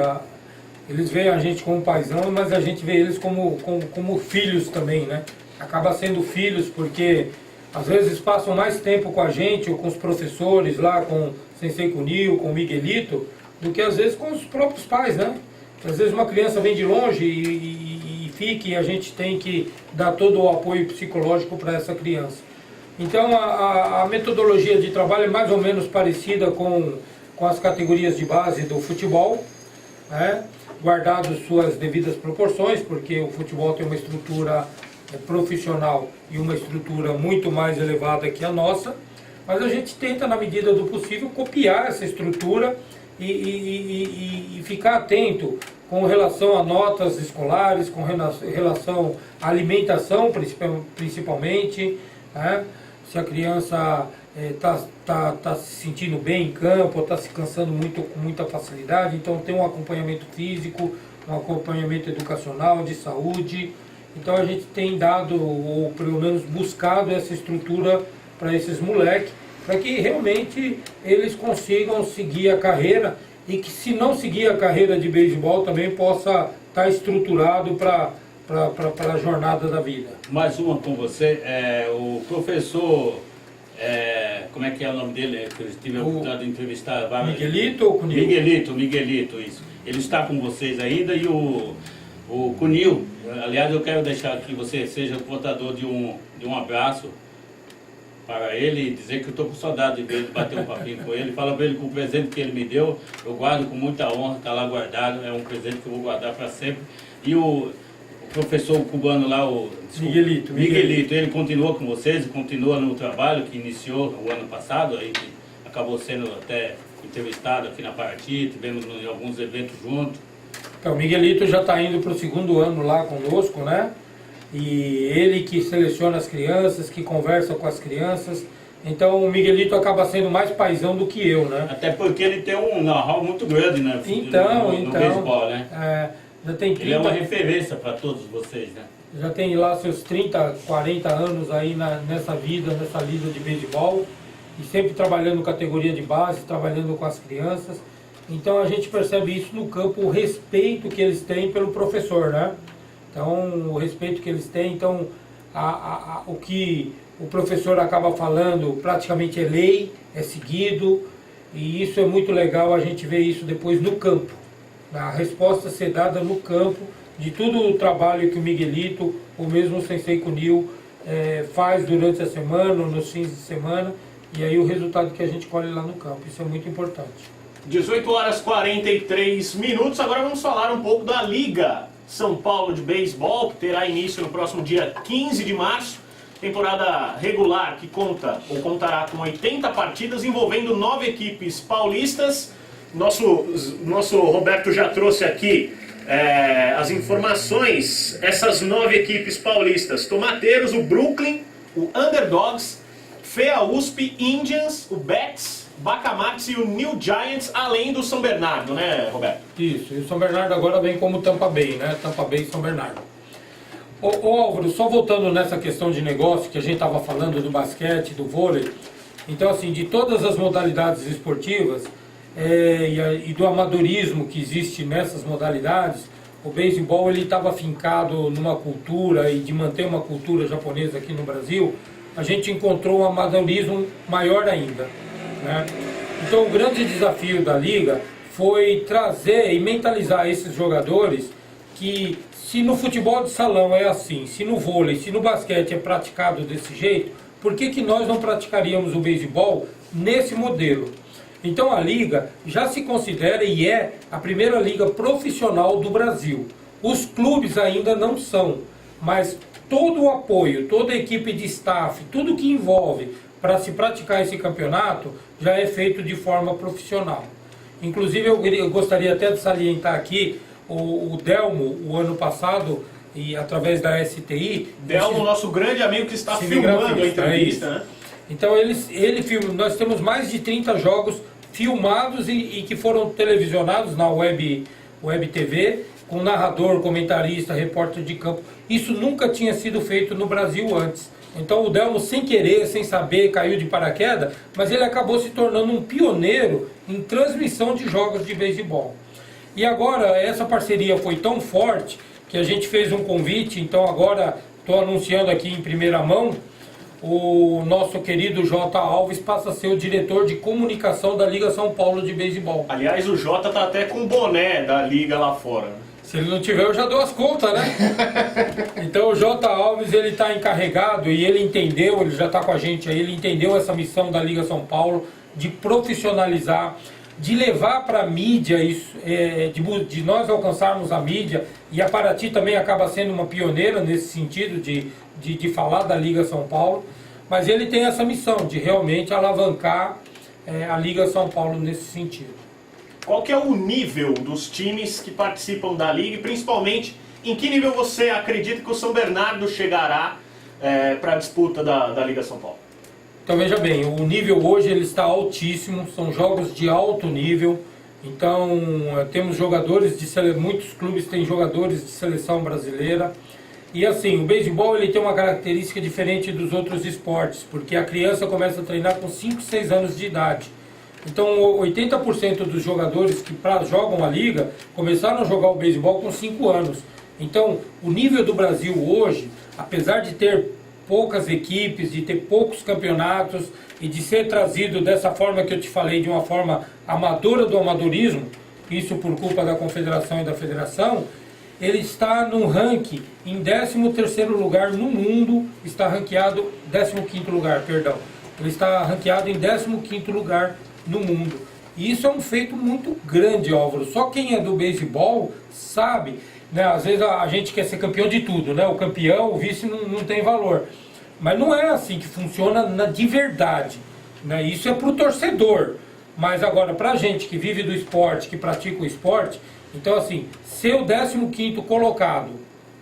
eles veem a gente como paizão, mas a gente vê eles como filhos também, né? Acaba sendo filhos porque às vezes passam mais tempo com a gente ou com os professores lá, com o Sensei Cunil, com o Miguelito, do que às vezes com os próprios pais, né? Às vezes uma criança vem de longe e fica, e a gente tem que dar todo o apoio psicológico para essa criança. Então a metodologia de trabalho é mais ou menos parecida com as categorias de base do futebol, né? Guardado suas devidas proporções, porque o futebol tem uma estrutura profissional e uma estrutura muito mais elevada que a nossa, mas a gente tenta, na medida do possível, copiar essa estrutura e ficar atento com relação a notas escolares, com relação à alimentação, principalmente, né? Se a criança está se sentindo bem em campo, está se cansando com muita facilidade, então tem um acompanhamento físico, um acompanhamento educacional, de saúde. Então a gente tem dado, ou pelo menos buscado, essa estrutura para esses moleques, para que realmente eles consigam seguir a carreira, e que, se não seguir a carreira de beisebol, também possa estar estruturado para a jornada da vida. Mais uma com você, o professor, como é que é o nome dele, que eu tive a oportunidade de entrevistar? Miguelito ou Cunil? Miguelito, isso. Ele está com vocês ainda, e o Cunil, aliás, eu quero deixar que você seja o portador de um abraço para ele, e dizer que eu estou com saudade de ver ele, bater um papinho com ele. Fala para ele que o presente que ele me deu, eu guardo com muita honra, está lá guardado, é um presente que eu vou guardar para sempre. E o professor cubano lá, Miguelito, ele continua com vocês, continua no trabalho que iniciou o ano passado, aí que acabou sendo até entrevistado aqui na Paraty, tivemos em alguns eventos juntos. Então, o Miguelito já está indo para o 2º ano lá conosco, né? E ele que seleciona as crianças, que conversa com as crianças. Então o Miguelito acaba sendo mais paizão do que eu, né? Até porque ele tem um know-how muito grande, né? No beisebol, né? Já tem 30, ele é uma referência para todos vocês, né? Já tem lá seus 30, 40 anos aí nessa vida, nessa lida de beisebol. E sempre trabalhando categoria de base, trabalhando com as crianças. Então a gente percebe isso no campo, o respeito que eles têm pelo professor, né? Então, o respeito que eles têm, então, o que o professor acaba falando praticamente é lei, é seguido, e isso é muito legal a gente ver isso depois no campo. A resposta ser dada no campo de todo o trabalho que o Miguelito, ou mesmo o Sensei Kunio, faz durante a semana, nos fins de semana, e aí o resultado que a gente colhe lá no campo. Isso é muito importante. 18h43, agora vamos falar um pouco da Liga São Paulo de Beisebol, que terá início no próximo dia 15 de março. Temporada regular que contará com 80 partidas envolvendo 9 equipes paulistas. Nosso Roberto já trouxe aqui as informações. Essas 9 equipes paulistas: Tomateiros, o Brooklyn, o Underdogs, FEA USP, Indians, o Bats, Bacamates e o New Giants, além do São Bernardo, né, Roberto? Isso, e o São Bernardo agora vem como Tampa Bay, né? Tampa Bay e São Bernardo. Ô Álvaro, só voltando nessa questão de negócio que a gente estava falando do basquete, do vôlei. Então, assim, de todas as modalidades esportivas e do amadorismo que existe nessas modalidades, o beisebol ele estava fincado numa cultura e de manter uma cultura japonesa aqui no Brasil, a gente encontrou um amadorismo maior ainda, né? Então o grande desafio da Liga foi trazer e mentalizar esses jogadores que se no futebol de salão é assim, se no vôlei, se no basquete é praticado desse jeito, por que nós não praticaríamos o beisebol nesse modelo? Então a Liga já se considera e é a primeira liga profissional do Brasil. Os clubes ainda não são, mas todo o apoio, toda a equipe de staff, tudo que envolve para se praticar esse campeonato já é feito de forma profissional. Inclusive eu gostaria até de salientar aqui o Delmo, o ano passado, e através da STI... Delmo, nosso grande amigo que está filmando a entrevista, né? Então nós temos mais de 30 jogos filmados e que foram televisionados na web TV, com narrador, comentarista, repórter de campo. Isso nunca tinha sido feito no Brasil antes. Então o Delmo, sem querer, sem saber, caiu de paraquedas, mas ele acabou se tornando um pioneiro em transmissão de jogos de beisebol. E agora essa parceria foi tão forte que a gente fez um convite, então agora estou anunciando aqui em primeira mão, o nosso querido J. Alves passa a ser o diretor de comunicação da Liga São Paulo de Beisebol. Aliás, o Jota tá até com o boné da Liga lá fora. Se ele não tiver, eu já dou as contas, né? Então o J. Alves, ele está encarregado e ele entendeu, ele já está com a gente aí, ele entendeu essa missão da Liga São Paulo de profissionalizar, de levar para a mídia isso, de nós alcançarmos a mídia, e a Paraty também acaba sendo uma pioneira nesse sentido de falar da Liga São Paulo, mas ele tem essa missão de realmente alavancar a Liga São Paulo nesse sentido. Qual que é o nível dos times que participam da Liga e principalmente em que nível você acredita que o São Bernardo chegará para a disputa da Liga São Paulo? Então veja bem, o nível hoje ele está altíssimo, são jogos de alto nível, então temos jogadores muitos clubes têm jogadores de seleção brasileira, e assim, o beisebol ele tem uma característica diferente dos outros esportes, porque a criança começa a treinar com 5, 6 anos de idade. Então 80% dos jogadores que jogam a liga começaram a jogar o beisebol com 5 anos. Então o nível do Brasil hoje, apesar de ter poucas equipes, de ter poucos campeonatos e de ser trazido dessa forma que eu te falei, de uma forma amadora do amadorismo, isso por culpa da confederação e da federação, ele está no ranking em 13º lugar no mundo, está ranqueado, 15º lugar, perdão, ele está ranqueado em 15º lugar no mundo. E isso é um feito muito grande, Álvaro. Só quem é do beisebol sabe, né? Às vezes a gente quer ser campeão de tudo, né? O campeão, o vice não tem valor. Mas não é assim que funciona de verdade, né? Isso é para o torcedor. Mas agora, para a gente que vive do esporte, que pratica o esporte, então assim, ser o 15º colocado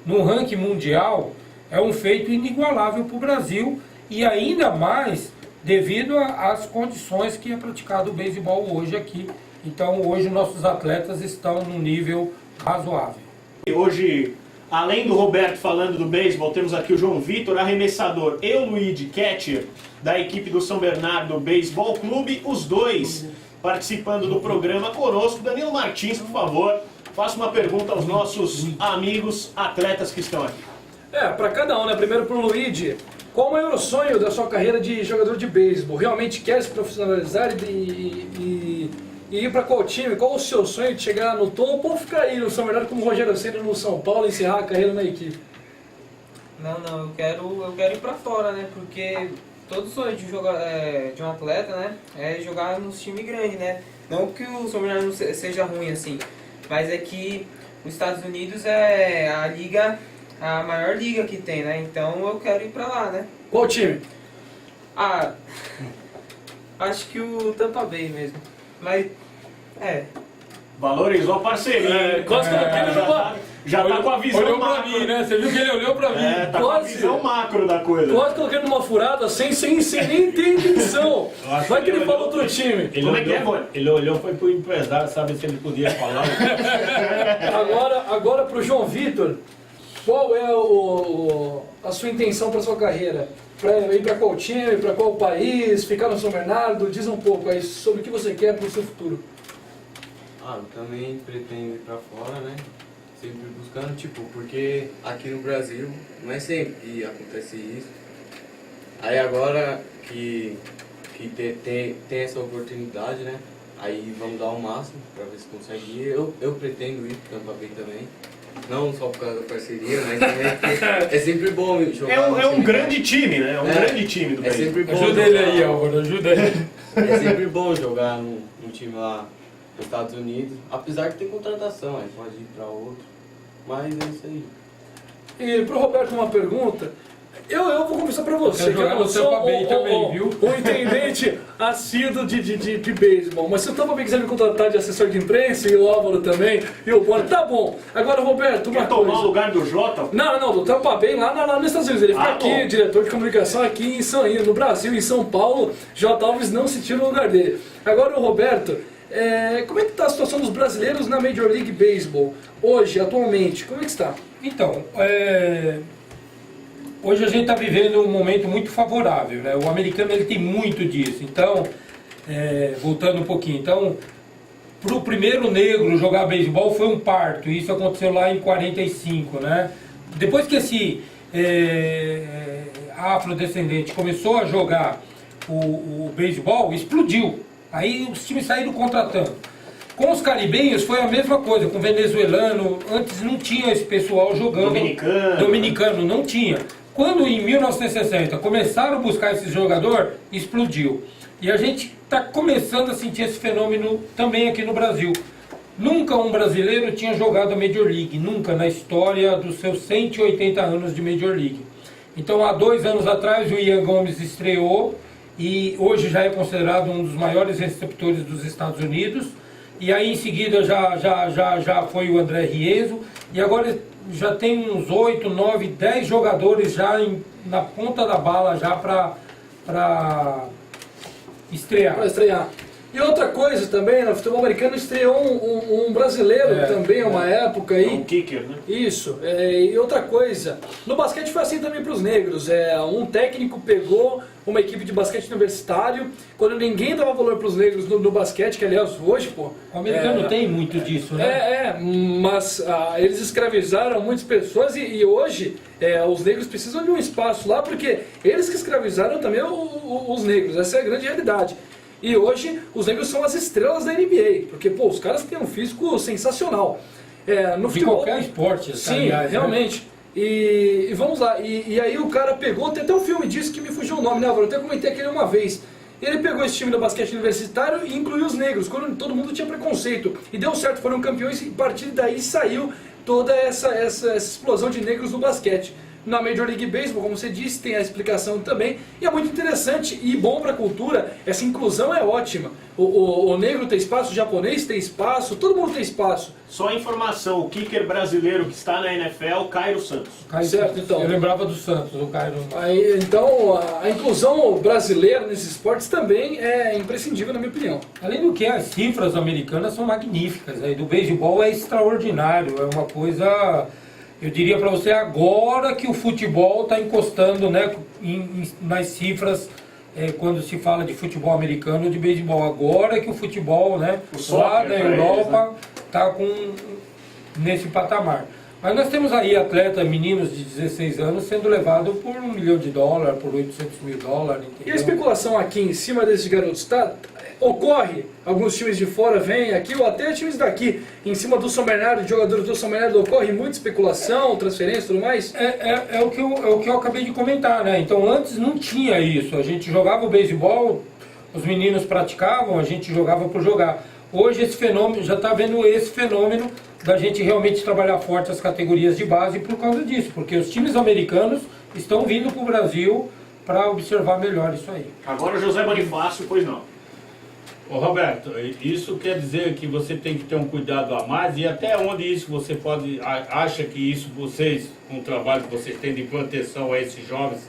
no ranking mundial é um feito inigualável para o Brasil e ainda mais devido às condições que é praticado o beisebol hoje aqui. Então hoje nossos atletas estão num nível razoável. Hoje, além do Roberto falando do beisebol, temos aqui o João Vitor, arremessador, e o Luigi, catcher, da equipe do São Bernardo Beisebol Clube, os dois participando do programa conosco. Danilo Martins, por favor, faça uma pergunta aos nossos amigos atletas que estão aqui. Para cada um, né? Primeiro pro Luigi, qual o maior sonho da sua carreira de jogador de beisebol? Realmente quer se profissionalizar e ir para qual time? Qual o seu sonho de chegar no topo ou ficar aí no São Bernardo como Rogério Ceni no São Paulo e encerrar a carreira na equipe? Não, eu quero ir pra fora, né? Porque todo sonho de de um atleta, né? É jogar nos times grandes, né? Não que o São Bernardo seja ruim assim, mas é que os Estados Unidos é a maior liga que tem, né? Então eu quero ir pra lá, né? Qual time? Acho que o Tampa Bay mesmo. Mas, Valorizou a parceria. Quase coloquei já tá com a visão Olhou pra macro. mim, né? Você viu que ele olhou pra mim. Tá com a Quase. visão macro da coisa. Quase coloquei numa furada sem nem ter intenção. Vai que ele fala outro time. Como é que é, Rony? Ele olhou, foi pro empresário, sabe se ele podia falar. Agora pro João Vitor, qual é a sua intenção para sua carreira? Para ir para qual time, para qual país, ficar no São Bernardo? Diz um pouco aí sobre o que você quer para o seu futuro. Eu também pretendo ir pra fora, né? Sempre buscando, porque aqui no Brasil não é sempre que acontece isso. Aí agora que tem essa oportunidade, né? Aí vamos dar o máximo pra ver se consegue ir. Eu pretendo ir pro Tampa Bay também. Não só por causa da parceria, mas também porque é sempre bom jogar. É um grande time, né? É um grande time do É beisebol. sempre bom. Ajuda ele aí, Álvaro, ajuda ele. É sempre bom jogar num time lá nos Estados Unidos, apesar de ter contratação, aí pode ir pra outro, mas é isso aí. E pro Roberto uma pergunta. Eu vou começar pra você, Quero que jogar eu não no sou Tampa Bay também, viu? um entendente assíduo de beisebol. Mas se o Tampa Bay quiser me contratar de assessor de imprensa, e o Álvaro também, e o Bono, tá bom. Agora, Roberto, uma Quer tomar o coisa. lugar do Jota? Não, do Tampa Bay lá nos Estados Unidos. Ele fica aqui, bom. diretor de comunicação aqui no Brasil, em São Paulo. J. Alves não se tira o lugar dele. Agora, o Roberto, como é que está a situação dos brasileiros na Major League Baseball? Hoje, atualmente, como é que está? Então, hoje a gente está vivendo um momento muito favorável, né? O americano ele tem muito disso. Então, voltando um pouquinho, então, para o primeiro negro jogar beisebol foi um parto. Isso aconteceu lá em 45, né? Depois que esse afrodescendente começou a jogar o beisebol, explodiu. Aí os times saíram contratando. Com os caribenhos foi a mesma coisa, com o venezuelano, antes não tinha esse pessoal jogando. Dominicano não tinha. Quando em 1960 começaram a buscar esse jogador, explodiu. E a gente está começando a sentir esse fenômeno também aqui no Brasil. Nunca um brasileiro tinha jogado a Major League, nunca na história dos seus 180 anos de Major League. Então há 2 anos atrás o Ian Gomes estreou e hoje já é considerado um dos maiores receptores dos Estados Unidos. E aí em seguida já foi o André Rieso e agora já tem uns 8, 9, 10 jogadores já na ponta da bala já para estrear. Para estrear. E outra coisa também, no futebol americano estreou um brasileiro também, uma época aí. Um kicker, né? Isso. E outra coisa, no basquete foi assim também para os negros. Um técnico pegou uma equipe de basquete universitário, quando ninguém dava valor para os negros no basquete, que aliás hoje, pô... O americano tem muito disso, né? Mas eles escravizaram muitas pessoas e hoje os negros precisam de um espaço lá, porque eles que escravizaram também os negros, essa é a grande realidade. E hoje os negros são as estrelas da NBA, porque pô, os caras têm um físico sensacional. No De futebol, qualquer esporte, sim, aliás, realmente. Né? E vamos lá, e aí o cara pegou, tem até um filme disso que me fugiu o nome, né, Álvaro? Eu até comentei aquele uma vez. Ele pegou esse time do basquete universitário e incluiu os negros, quando todo mundo tinha preconceito. E deu certo, foram campeões e a partir daí saiu toda essa explosão de negros no basquete. Na Major League Baseball, como você disse, tem a explicação também, e é muito interessante e bom para a cultura, essa inclusão é ótima. O negro tem espaço, o japonês tem espaço, todo mundo tem espaço. Só a informação, o kicker brasileiro que está na NFL, Cairo Santos. Certo, então. Eu lembrava do Santos, o Cairo. Aí, então, a inclusão brasileira nesses esportes também é imprescindível, na minha opinião. Além do que, as cifras americanas são magníficas, aí do beisebol é extraordinário, é uma coisa... Eu diria para você agora que o futebol está encostando, né, nas cifras quando se fala de futebol americano ou de beisebol. Agora que o futebol, né, lá da Europa está nesse patamar. Mas nós temos aí atletas, meninos de 16 anos sendo levados por $1 milhão, por $800 mil. Entendeu? E a especulação aqui em cima desses garotos, ocorre, alguns times de fora vêm aqui, ou até times daqui, em cima do São Bernardo, de jogadores do São Bernardo, ocorre muita especulação, transferência e tudo mais? É o que eu acabei de comentar, né? Então antes não tinha isso, a gente jogava o beisebol, os meninos praticavam, a gente jogava por jogar. Hoje esse fenômeno, já está vendo esse fenômeno da gente realmente trabalhar forte as categorias de base por causa disso, porque os times americanos estão vindo para o Brasil para observar melhor isso aí. Agora o José Bonifácio, pois não. Ô Roberto, isso quer dizer que você tem que ter um cuidado a mais, e até onde isso você acha que isso vocês, com o trabalho que vocês têm de proteção a esses jovens,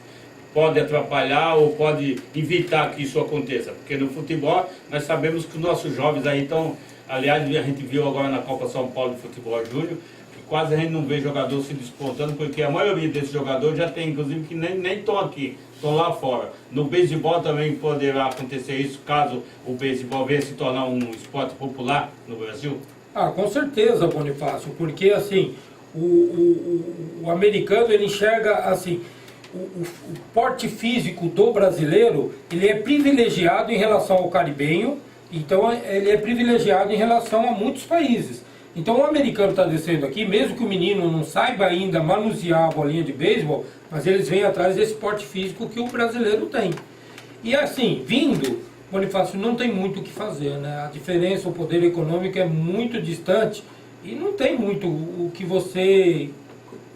pode atrapalhar ou pode evitar que isso aconteça? Porque no futebol nós sabemos que os nossos jovens aí estão, aliás a gente viu agora na Copa São Paulo de Futebol Júnior, que quase a gente não vê jogador se despontando, porque a maioria desses jogadores já tem, inclusive, que nem estão aqui, estão lá fora. No beisebol também poderá acontecer isso, caso o beisebol venha se tornar um esporte popular no Brasil? Ah, com certeza, Bonifácio, porque assim, o americano ele enxerga assim, o porte físico do brasileiro, ele é privilegiado em relação ao caribenho, então ele é privilegiado em relação a muitos países. Então o americano está descendo aqui, mesmo que o menino não saiba ainda manusear a bolinha de beisebol, mas eles vêm atrás desse porte físico que o brasileiro tem. E assim, vindo, Bonifácio, não tem muito o que fazer, né? A diferença, o poder econômico é muito distante e não tem muito o que você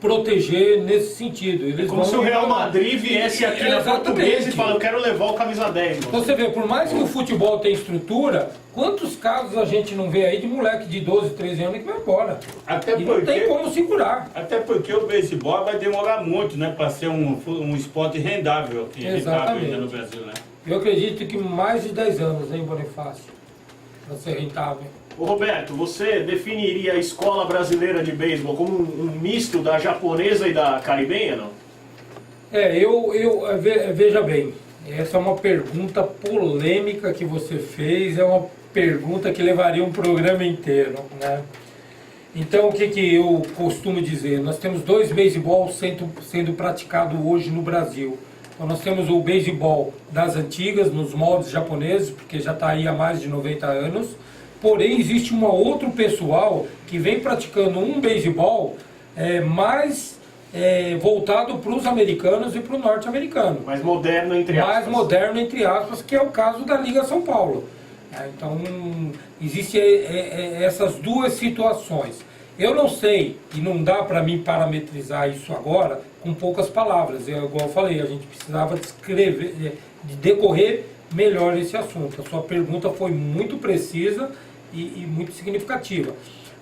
proteger nesse sentido. Eles Como se o Real Madrid viesse aqui na Portuguesa e falasse, eu quero levar o camisa 10. Então você vê, por mais que o futebol tenha estrutura, quantos casos a gente não vê aí de moleque de 12, 13 anos que vai embora? Até e não tem como segurar. Até porque o beisebol vai demorar muito, né, para ser um esporte rendável aqui ainda no Brasil, né? Eu acredito que mais de 10 anos, hein, Bonifácio, para ser rentável. Ô Roberto, você definiria a escola brasileira de beisebol como um misto da japonesa e da caribenha, não? Veja bem, essa é uma pergunta polêmica que você fez, é uma pergunta que levaria um programa inteiro, né? Então, o que eu costumo dizer? Nós temos dois beisebol sendo praticado hoje no Brasil. Então, nós temos o beisebol das antigas, nos moldes japoneses, porque já está aí há mais de 90 anos. Porém, existe um outro pessoal que vem praticando um beisebol mais voltado para os americanos e para o norte-americano. Mais moderno, entre aspas. Mais moderno, entre aspas, que é o caso da Liga São Paulo. Então, existem essas duas situações. Eu não sei, e não dá para mim parametrizar isso agora com poucas palavras. Igual eu falei, a gente precisava de decorrer melhor esse assunto. A sua pergunta foi muito precisa e muito significativa.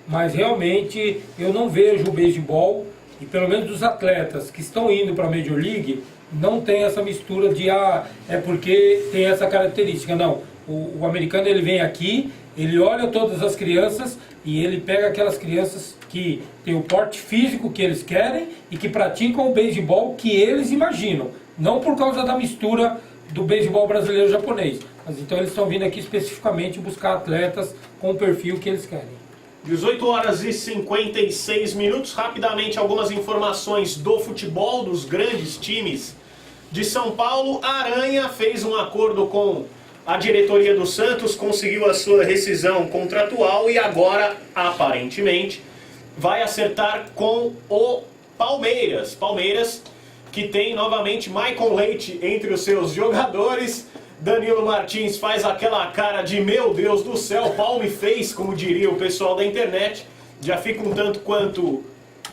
Mas realmente eu não vejo o beisebol, e pelo menos dos atletas que estão indo para a Major League, não tem essa mistura de é porque tem essa característica. Não, o americano ele vem aqui, ele olha todas as crianças e ele pega aquelas crianças que têm o porte físico que eles querem e que praticam o beisebol que eles imaginam. Não por causa da mistura do beisebol brasileiro e japonês. Mas então eles estão vindo aqui especificamente buscar atletas com o perfil que eles querem. 18 horas e 56 minutos. Rapidamente, algumas informações do futebol, dos grandes times de São Paulo. A Aranha fez um acordo com a diretoria do Santos, conseguiu a sua rescisão contratual e agora, aparentemente, vai acertar com o Palmeiras. Palmeiras que tem novamente Maicon Leite entre os seus jogadores. Danilo Martins faz aquela cara de meu Deus do céu, pau me fez, como diria o pessoal da internet. Já fica um tanto quanto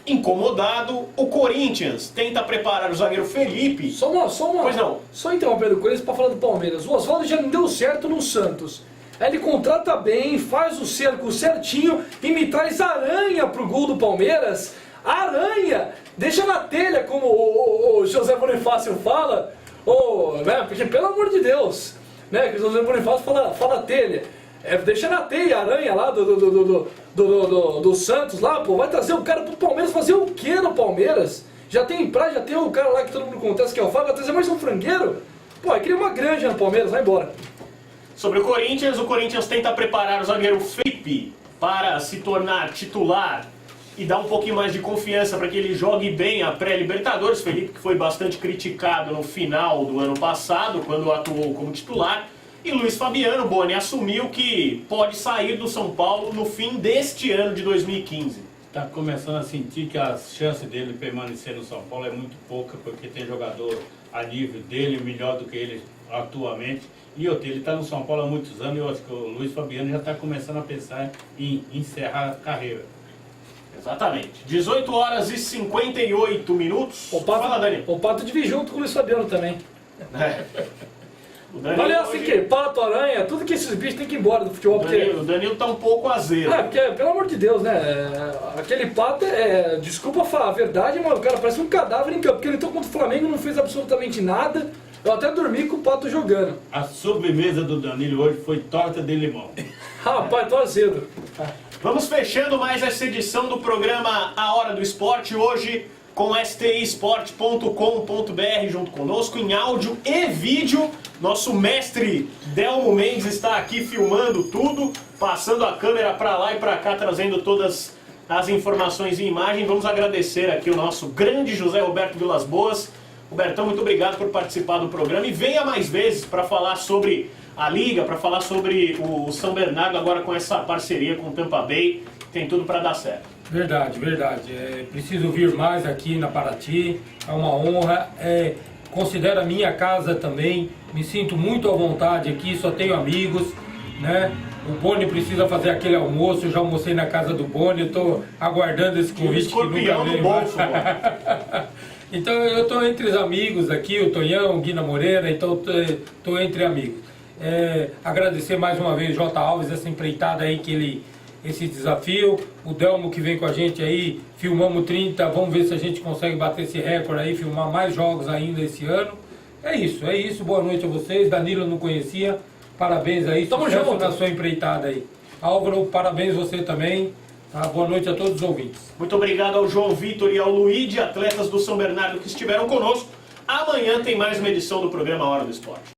incomodado. O Corinthians tenta preparar o zagueiro Felipe. Só uma. Pois não. Só interrompendo o Corinthians para falar do Palmeiras. O Oswaldo já não deu certo no Santos. Aí ele contrata bem, faz o cerco certinho e me traz Aranha pro gol do Palmeiras. Aranha! Deixa na telha, como o José Bonifácio fala. Né? Porque, pelo amor de Deus, né? Que o José Bonifácio fala telha. Deixa na telha a Aranha lá do Santos lá, pô. Vai trazer o cara pro Palmeiras fazer o quê no Palmeiras? Já tem praia, já tem o cara lá que todo mundo contesta que é o Fábio. Vai trazer mais um frangueiro? Pô, aí cria uma granja no Palmeiras, vai embora. Sobre o Corinthians tenta preparar o zagueiro Felipe para se tornar titular e dar um pouquinho mais de confiança para que ele jogue bem a pré-Libertadores. Felipe, que foi bastante criticado no final do ano passado, quando atuou como titular. E Luiz Fabiano Boni assumiu que pode sair do São Paulo no fim deste ano de 2015. Está começando a sentir que as chances dele permanecer no São Paulo é muito pouca, porque tem jogador a nível dele melhor do que ele atualmente. E ele está no São Paulo há muitos anos e eu acho que o Luiz Fabiano já está começando a pensar em encerrar a carreira. Exatamente. 18 horas e 58 minutos. Fala, Dani. O Pato divide junto com o Luiz Fabiano também. O Danilo Valeu assim hoje... que Pato, Aranha, tudo que esses bichos tem que ir embora do futebol. O Danilo tá um pouco azedo. Porque, pelo amor de Deus, né? Aquele Pato desculpa falar a verdade, mas o cara parece um cadáver em campo. Porque ele entrou contra o Flamengo, não fez absolutamente nada. Eu até dormi com o Pato jogando. A sobremesa do Danilo hoje foi torta de limão. Rapaz, tô azedo. Vamos fechando mais essa edição do programa A Hora do Esporte, hoje com stisport.com.br junto conosco, em áudio e vídeo. Nosso mestre Delmo Mendes está aqui filmando tudo, passando a câmera para lá e para cá, trazendo todas as informações em imagem. Vamos agradecer aqui o nosso grande José Roberto Vilas Boas. Robertão, muito obrigado por participar do programa e venha mais vezes para falar sobre a Liga, para falar sobre o São Bernardo agora com essa parceria com o Tampa Bay, tem tudo para dar certo. Verdade. Preciso vir mais aqui na Paraty, é uma honra. Considero a minha casa também, me sinto muito à vontade aqui, só tenho amigos, né? O Boni precisa fazer aquele almoço, eu já almocei na casa do Boni, eu estou aguardando esse convite que nunca veio. Então eu estou entre os amigos aqui, o Tonhão, o Guina Moreira, então estou entre amigos. Agradecer mais uma vez o J. Alves, essa empreitada aí, esse desafio. O Delmo que vem com a gente aí, filmamos 30, vamos ver se a gente consegue bater esse recorde aí, filmar mais jogos ainda esse ano. É isso, boa noite a vocês. Danilo eu não conhecia, parabéns aí, Tamo sucesso junto na sua empreitada aí. Álvaro, parabéns você também. Tá? Boa noite a todos os ouvintes. Muito obrigado ao João Vitor e ao Luigi, atletas do São Bernardo que estiveram conosco. Amanhã tem mais uma edição do programa A Hora do Esporte.